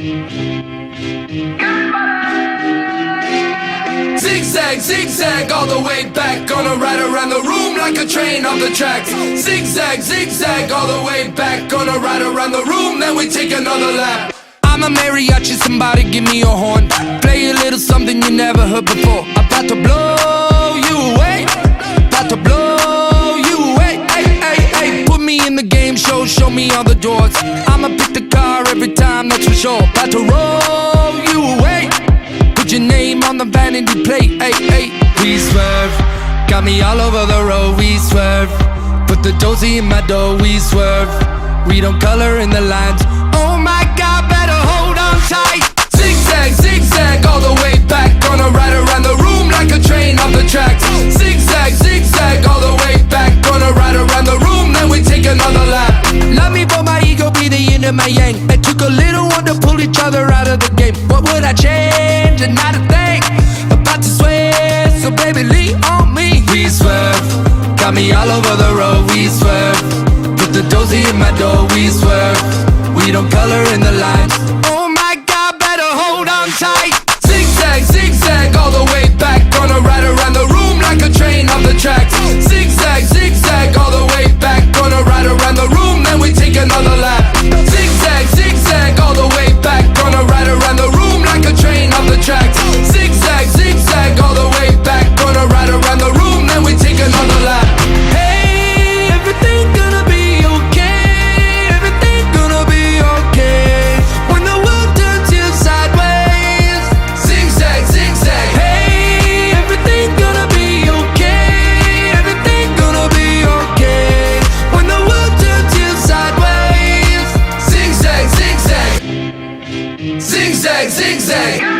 Zig zag, zig zag, all the way back. Gonna ride around the room like a train on the tracks. Zig zag, all the way back. Gonna ride around the room, then we take another lap. I'm a mariachi, somebody give me a horn. Play a little something you never heard before. About to blow you away, about to blow you away. Hey, hey, hey, put me in the game show, show me all the doors. I'ma pick the car every time, that's for sure. About to roll you away. Put your name on the vanity plate, hey, hey. We swerve, got me all over the road, we swerve. Put the dozy in my dough, we swerve. We don't color in the lines. Oh my God, better hold on tight. Zig zag, all the way back. Gonna ride around the room like a train off the tracks. Zig zag, all the way back. Gonna ride around the room, then we take another lap. Love me but my ego be the yin and my yang. It took a little one to pull each other out of the game. What would I change? And not a thing. About to swear, so baby lean on me. We swerve, got me all over the road, we swerve. Put the dozy in my door, we swerve. We don't color in the lines. Oh my God, better hold on tight. Zig zag, all the way back. Gonna ride around the room like a train off the tracks. Zig zag, all the way back. Gonna ride around the room, then we take another lap. Zig zag, all the way back. Gonna ride around the room like a train off the tracks. Zig zag, all the way back. Gonna ride around the room, then we take another lap. Hey, everything gonna be okay. Everything gonna be okay. When the world turns you sideways. Zig zag. Hey, everything gonna be okay. Everything gonna be okay. When the world turns you sideways. Zig zag. Zig zag.